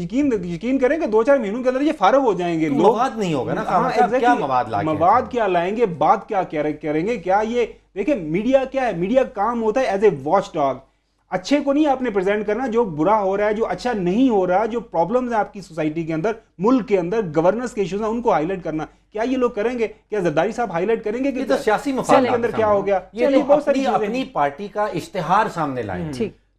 یقین کریں کہ 2-4 مہینوں کے اندر یہ فارغ ہو جائیں گے. مواد نہیں ہوگا نا, کیا مواد کیا لائیں گے, بات کیا کریں گے, کیا یہ دیکھیں میڈیا کیا ہے, میڈیا کام ہوتا ہے ایز اے واچ ڈاگ. اچھے کو نہیں آپ نے پریزنٹ کرنا, جو برا ہو رہا ہے, جو اچھا نہیں ہو رہا, جو پرابلمز ہیں آپ کی سوسائٹی کے اندر, ملک کے اندر, گورننس کے ایشوز ہیں, ان کو ہائی لائٹ کرنا. کیا یہ لوگ کریں گے؟ کیا زرداری صاحب ہائی لائٹ کریں گے کہ سیاسی مفاد کے اندر کیا ہو گیا؟ یہ اپنی پارٹی کا اشتہار سامنے لائیں.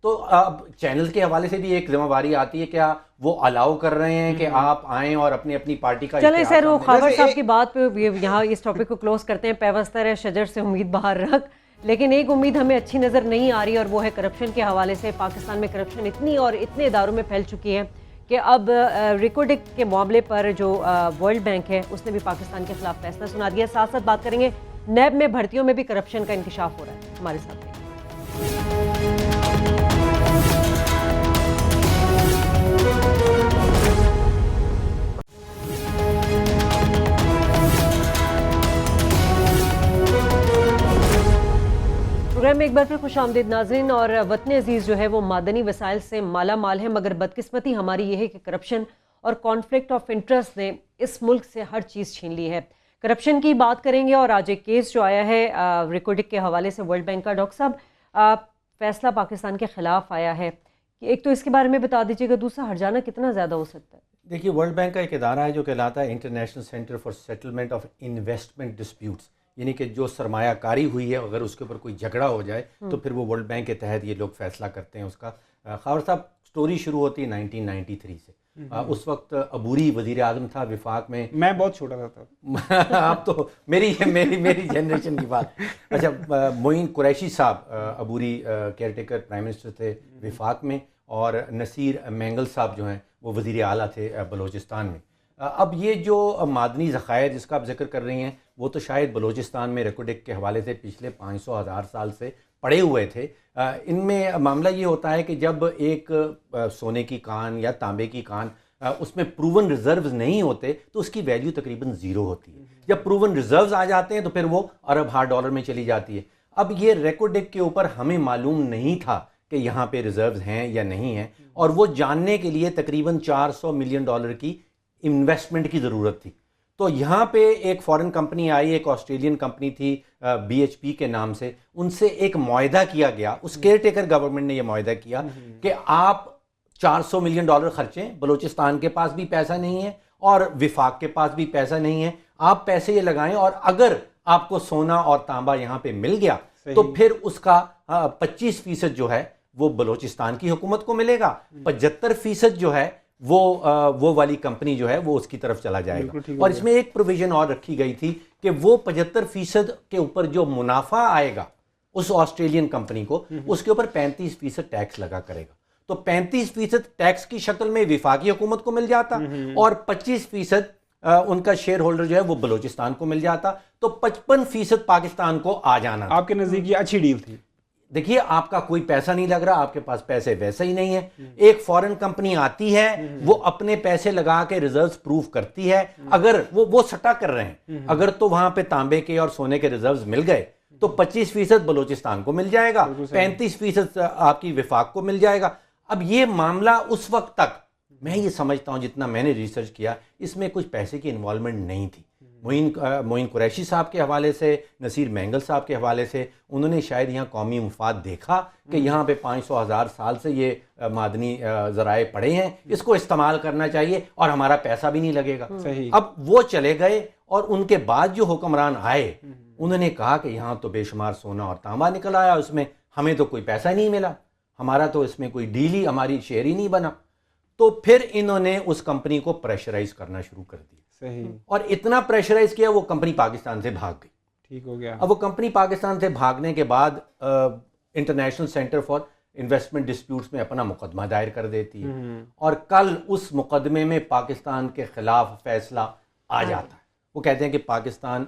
تو اب چینل کے حوالے سے بھی ایک ذمہ داری آتی ہے, کیا وہ الاؤ کر رہے ہیں کہ آپ آئیں اور اپنی پارٹی کا چلیں سر, وہ خاور صاحب کی بات پہ یہاں اس ٹاپک کو کلوز کرتے ہیں. پیوستہ ہے شجر سے امید باہر رکھ, لیکن ایک امید ہمیں اچھی نظر نہیں آ رہی, اور وہ ہے کرپشن کے حوالے سے. پاکستان میں کرپشن اتنی اور اتنے اداروں میں پھیل چکی ہے کہ اب ریکوڈک کے معاملے پر جو ورلڈ بینک ہے اس نے بھی پاکستان کے خلاف فیصلہ سنا دیا. ساتھ ساتھ بات کریں گے نیب میں بھرتیوں میں بھی کرپشن کا انکشاف ہو رہا ہے. ہمارے ساتھ پروگرام میں ایک بار پھر خوش آمدید ناظرین. اور وطن عزیز جو ہے وہ معدنی وسائل سے مالا مال ہے, مگر بدقسمتی ہماری یہ ہے کہ کرپشن اور کانفلکٹ آف انٹرسٹ نے اس ملک سے ہر چیز چھین لی ہے. کرپشن کی بات کریں گے, اور آج ایک کیس جو آیا ہے ریکوڈک کے حوالے سے ورلڈ بینک کا. ڈاکٹر صاحب فیصلہ پاکستان کے خلاف آیا ہے, ایک تو اس کے بارے میں بتا دیجیے گا, دوسرا ہرجانہ کتنا زیادہ ہو سکتا ہے؟ دیکھیے ورلڈ بینک کا ایک ادارہ ہے جو کہلاتا ہے international centre for settlement of investment disputes, یعنی کہ جو سرمایہ کاری ہوئی ہے اگر اس کے اوپر کوئی جھگڑا ہو جائے تو پھر وہ ورلڈ بینک کے تحت یہ لوگ فیصلہ کرتے ہیں اس کا. خاور صاحب سٹوری شروع ہوتی ہے 1993 سے. اس وقت عبوری وزیر اعظم تھا وفاق میں. میں بہت چھوٹا تھا. آپ تو میری جنریشن کی بات. اچھا, معین قریشی صاحب عبوری کیئر ٹیکر پرائم منسٹر تھے وفاق میں, اور نصیر مینگل صاحب جو ہیں وہ وزیر اعلیٰ تھے بلوچستان میں. اب یہ جو معدنی ذخائر جس کا آپ ذکر کر رہی ہیں وہ تو شاید بلوچستان میں ریکوڈک کے حوالے سے پچھلے 500,000 سال سے پڑے ہوئے تھے. ان میں معاملہ یہ ہوتا ہے کہ جب ایک سونے کی کان یا تانبے کی کان اس میں پروون ریزروز نہیں ہوتے تو اس کی ویلیو تقریباً زیرو ہوتی ہے. جب پروون ریزروز آ جاتے ہیں تو پھر وہ ارب ہار ڈالر میں چلی جاتی ہے. اب یہ ریکوڈک کے اوپر ہمیں معلوم نہیں تھا کہ یہاں پہ ریزروز ہیں یا نہیں ہیں, اور وہ جاننے کے لیے تقریباً $400 ملین کی انویسٹمنٹ کی ضرورت تھی. تو یہاں پہ ایک فورن کمپنی آئی, ایک آسٹریلین کمپنی تھی BHP کے نام سے, ان سے ایک معاہدہ کیا گیا. اس کیئر ٹیکر گورنمنٹ نے یہ معاہدہ کیا کہ آپ $400 ملین خرچیں, بلوچستان کے پاس بھی پیسہ نہیں ہے اور وفاق کے پاس بھی پیسہ نہیں ہے, آپ پیسے یہ لگائیں اور اگر آپ کو سونا اور تانبا یہاں پہ مل گیا تو پھر اس کا 25% جو ہے وہ بلوچستان کی حکومت کو ملے گا, 75% جو ہے وہ والی کمپنی جو ہے وہ اس کی طرف چلا جائے گا. اور اس میں ایک پروویژن اور رکھی گئی تھی کہ وہ 75% کے اوپر جو منافع آئے گا اس آسٹریلین کمپنی کو, اس کے اوپر 35% ٹیکس لگا کرے گا. تو 35% ٹیکس کی شکل میں وفاقی حکومت کو مل جاتا اور 25% ان کا شیئر ہولڈر جو ہے وہ بلوچستان کو مل جاتا. تو 55% پاکستان کو آ جانا. آپ کے نزدیک یہ اچھی ڈیل تھی؟ دیکھیے آپ کا کوئی پیسہ نہیں لگ رہا, آپ کے پاس پیسے ویسے ہی نہیں ہیں. ایک فورن کمپنی آتی ہے, وہ اپنے پیسے لگا کے ریزروز پروف کرتی ہے, اگر وہ سٹا کر رہے ہیں, اگر تو وہاں پہ تانبے کے اور سونے کے ریزروز مل گئے تو 25% بلوچستان کو مل جائے گا, 35% آپ کی وفاق کو مل جائے گا. اب یہ معاملہ اس وقت تک میں یہ سمجھتا ہوں جتنا میں نے ریسرچ کیا اس میں کچھ پیسے کی انوالومنٹ نہیں تھی. معین قریشی صاحب کے حوالے سے, نصیر مینگل صاحب کے حوالے سے, انہوں نے شاید یہاں قومی مفاد دیکھا کہ یہاں پہ 500,000 سال سے یہ معدنی ذرائع پڑے ہیں, اس کو استعمال کرنا چاہیے اور ہمارا پیسہ بھی نہیں لگے گا. اب وہ چلے گئے اور ان کے بعد جو حکمران آئے انہوں نے کہا کہ یہاں تو بے شمار سونا اور تانبا نکل آیا, اس میں ہمیں تو کوئی پیسہ نہیں ملا. ہمارا تو اس میں کوئی ڈیل ہی، ہماری شیئر ہی نہیں بنا. تو پھر انہوں نے اس کمپنی کو پریشرائز کرنا شروع کر دیا. صحیح. اور اتنا پریشرائز کیا وہ کمپنی پاکستان سے بھاگ گئی. ٹھیک ہو گیا. اب وہ کمپنی پاکستان سے بھاگنے کے بعد international centre for investment disputes میں اپنا مقدمہ دائر کر دیتی ہے، اور کل اس مقدمے میں پاکستان کے خلاف فیصلہ آ جاتا ہے. وہ کہتے ہیں کہ پاکستان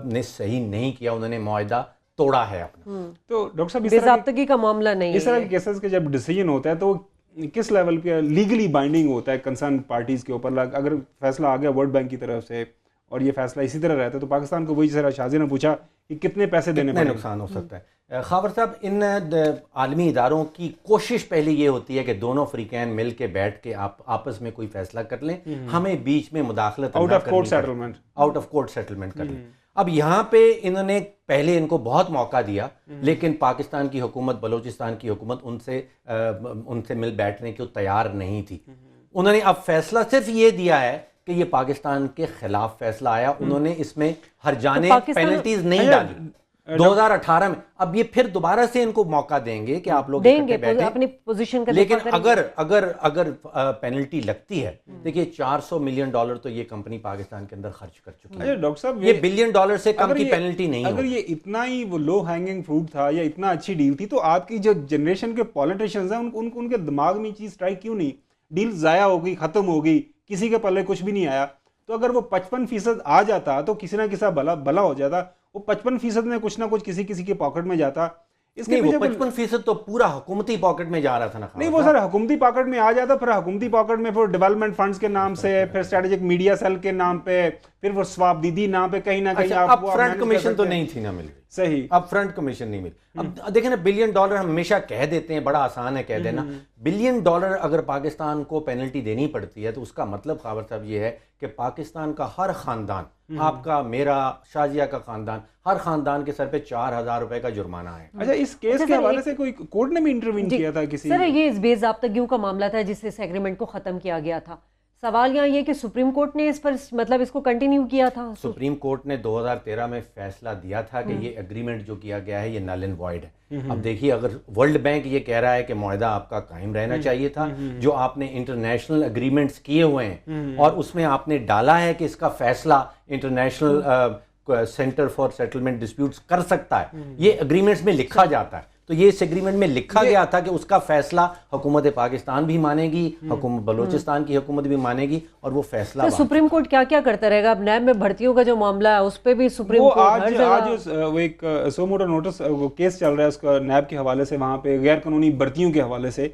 نے صحیح نہیں کیا، انہوں نے معاہدہ توڑا ہے اپنا. تو ڈاکٹر صاحب بے ضابطگی کا معاملہ نہیں ہے. اس طرح کے کیسز کے جب ڈیسیجن ہوتا ہے تو کس لیول پہ لیگلی بائنڈنگ ہوتا ہے کنسرن پارٹیز کے اوپر؟ اگر فیصلہ آ گیا ورلڈ بینک کی طرف سے اور یہ فیصلہ اسی طرح رہتا ہے تو پاکستان کو وہی طرح شازیہ نے پوچھا کہ کتنے پیسے دینے پڑیں، نقصان ہو سکتا ہے. خاور صاحب، ان عالمی اداروں کی کوشش پہلے یہ ہوتی ہے کہ دونوں فریقین مل کے بیٹھ کے آپس میں کوئی فیصلہ کر لیں، ہمیں بیچ میں مداخلت out of court settlement, out of court settlement کر لیں. اب یہاں پہ انہوں نے پہلے ان کو بہت موقع دیا، لیکن پاکستان کی حکومت، بلوچستان کی حکومت ان سے مل بیٹھنے کو تیار نہیں تھی. انہوں نے اب فیصلہ صرف یہ دیا ہے کہ یہ پاکستان کے خلاف فیصلہ آیا. انہوں نے اس میں ہر جانب پینلٹیز نہیں ڈالی 2018 میں. اب یہ پھر دوبارہ سے ان کو موقع دیں گے کہ آپ لوگ دیں گے اپنی پوزیشن کا. لیکن اگر پینلٹی لگتی ہے، دیکھیے $400 ملین تو یہ کمپنی پاکستان کے اندر خرچ کر چکی ہے. ڈاکٹر صاحب یہ $1 بلین سے کم کی پینلٹی نہیں. اگر یہ اتنا ہی وہ لو ہینگنگ فروٹ تھا یا اتنا اچھی ڈیل تھی تو آپ کی جو جنریشن کے پولیٹیشینز ہیں ان کے دماغ میں یہ چیز اسٹرائک کیوں نہیں؟ ڈیل ضائع ہو گئی، ختم ہو گئی، کسی کے پلے کچھ بھی نہیں آیا. تو اگر وہ 55% آ جاتا تو کسی نہ کسی بھلا ہو جاتا. وہ 55% میں کچھ نہ کچھ کسی کے پاکٹ میں جاتا. اس کے پیچھے 55% تو پورا حکومتی پاکٹ میں جا رہا تھا نا. نہیں، وہ سر حکومتی پاکٹ میں آ جاتا، پھر حکومتی پاکٹ میں پھر ڈیولپمنٹ فنڈز کے نام سے، پھر اسٹریٹجک میڈیا سیل کے نام پہ، پھر وہ سواب دیدی نام پہ کہیں نہ کہیں. اب فرنٹ کمیشن تو نہیں تھی نا مل رہی. صحیح. اب فرنٹ کمیشن نہیں ملی. اب دیکھیں نا، $1 بلین ہم ہمیشہ کہہ دیتے ہیں، بڑا آسان ہے کہہ دینا. $1 بلین اگر پاکستان کو پینلٹی دینی پڑتی ہے تو اس کا مطلب خاور صاحب یہ ہے کہ پاکستان کا ہر خاندان، آپ کا، میرا، شازیہ کا خاندان، ہر خاندان کے سر پہ $4,000 کا جرمانہ ہے. اچھا، اس کیس کے حوالے سے کوئی کورٹ نے بھی انٹروین کیا تھا کسی؟ سر یہ اس بے ضابطگیوں کا معاملہ تھا جس سے اس ایگریمنٹ کو ختم کیا گیا تھا. سوال یہاں یہ کہ سپریم کورٹ نے اس پر مطلب اس کو کنٹینیو کیا تھا. سپریم کورٹ نے 2013 میں فیصلہ دیا تھا کہ یہ ایگریمنٹ جو کیا گیا ہے یہ نل اینڈ وائڈ ہے. اب دیکھیے، اگر ورلڈ بینک یہ کہہ رہا ہے کہ معاہدہ آپ کا قائم رہنا چاہیے تھا، جو آپ نے انٹرنیشنل اگریمنٹس کیے ہوئے ہیں اور اس میں آپ نے ڈالا ہے کہ اس کا فیصلہ international centre for settlement disputes کر سکتا ہے، یہ اگریمنٹس میں لکھا جاتا ہے. تو یہ اس ایگریمنٹ میں لکھا گیا تھا کہ اس کا فیصلہ حکومت پاکستان بھی مانے گی، حکومت بلوچستان کی حکومت بھی مانے گی، اور وہ فیصلہ سپریم کورٹ کیا کرتا رہے گا؟ اب نیب میں بھرتیوں کا جو معاملہ ہے اس پہ بھی سپریم کورٹ آج وہ ایک سو موٹر نوٹس کیس چل رہا ہے اس کا نیب کے حوالے سے، وہاں پہ غیر قانونی بھرتیوں کے حوالے سے.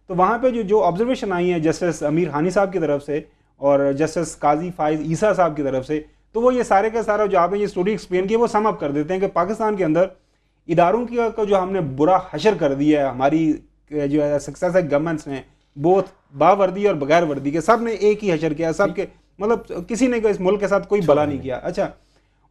تو وہاں پہ جو آبزرویشن آئی ہیں جسٹس امیر ہانی صاحب کی طرف سے اور جسٹس قاضی فائز عیسیٰ صاحب کی طرف سے، تو وہ یہ سارے کا سارا جو آپ نے یہ اسٹوری ایکسپلین کی وہ سم اپ کر دیتے ہیں کہ پاکستان کے اندر اداروں کا جو ہم نے برا حشر کر دیا ہے، ہماری جو ہے سکسیس گورنمنٹس نے، بوتھ باوردی اور بغیر وردی کے، سب نے ایک ہی حشر کیا، سب کے مطلب کسی نے اس ملک کے ساتھ کوئی بلا نہیں کیا. اچھا،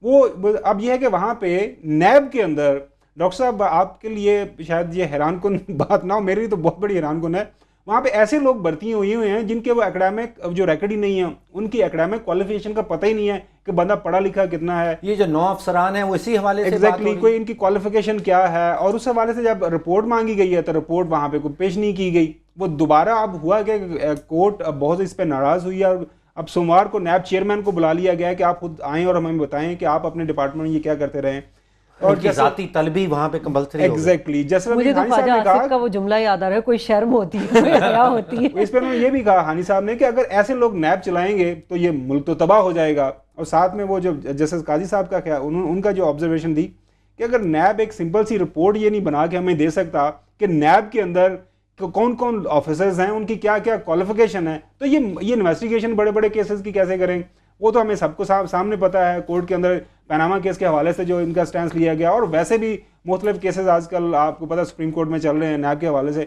وہ اب یہ ہے کہ وہاں پہ نیب کے اندر ڈاکٹر صاحب آپ کے لیے شاید یہ حیران کن بات نہ ہو، میرے لیے تو بہت بڑی حیران کن ہے، وہاں پہ ایسے لوگ بھرتی ہوئے ہیں جن کے وہ اکیڈمک جو ریکارڈ ہی نہیں ہے، ان کی اکیڈمک کوالیفیکیشن کا پتہ ہی نہیں ہے کہ بندہ پڑھا لکھا کتنا ہے. یہ جو 9 افسران ہیں وہ اسی حوالے سے ایگزیکٹلی کوئی ان کی کوالیفیکیشن کیا ہے، اور اس حوالے سے جب رپورٹ مانگی گئی ہے تو رپورٹ وہاں پہ کوئی پیش نہیں کی گئی. وہ دوبارہ اب ہوا کہ کورٹ اب بہت اس پہ ناراض ہوئی ہے، اور اب سوموار کو نیب چیئرمین کو بلا لیا گیا ہے کہ آپ خود آئیں اور ہمیں بتائیں کہ آپ اپنے ڈپارٹمنٹ میں یہ کیا کرتے رہے. اور ذاتی طلبی وہاں پہ کمپلسری ہو گئی. ایگزیکٹلی، جیسے مجھے تو خواجہ آصف کا وہ جملہ یاد آ رہا ہے، کوئی شرم ہوتی ہے، کوئی حیا ہوتی ہے. اس پہ انہوں نے یہ بھی کہا ہانی صاحب نے کہ اگر ایسے لوگ نیب چلائیں گے تو یہ ملک تو تباہ ہو جائے گا. اور ساتھ میں وہ جو جسٹس قاضی صاحب کا کیا ان کا جو آبزرویشن دی کہ اگر نیب ایک سمپل سی رپورٹ یہ نہیں بنا کے ہمیں دے سکتا کہ نیب کے اندر کون کون آفیسرز ہیں، ان کی کیا کیا کوالیفیکیشن ہے، تو یہ انویسٹیگیشن بڑے بڑے کیسز کی کیسے کریں؟ وہ تو ہمیں سب کو سامنے پتہ ہے. کورٹ کے اندر پیناما کیس کے حوالے سے جو ان کا سٹینس لیا گیا، اور ویسے بھی مختلف کیسز آج کل آپ کو پتہ سپریم کورٹ میں چل رہے ہیں نیب کے حوالے سے،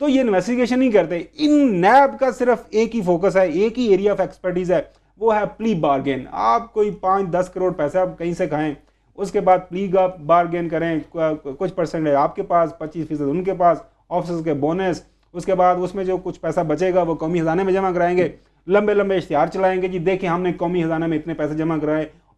تو یہ انویسٹیگیشن نہیں کرتے. ان نیب کا صرف ایک ہی فوکس ہے، ایک ہی ایریا آف ایکسپرٹیز ہے، وہ ہے پلی بارگین. آپ کوئی 5-10 کروڑ پیسہ آپ کہیں سے کھائیں، اس کے بعد پلی بارگین کریں، کچھ پرسنٹ ہے آپ کے پاس، 25% ان کے پاس، آفیسرز کے بونس، اس کے بعد اس میں جو کچھ پیسہ بچے گا وہ قومی خزانے میں جمع کرائیں گے، لمبے اشتہار چلائیں گے، جی دیکھیں ہم نے قومی خزانہ میں اتنے پیسے جمع کرائے،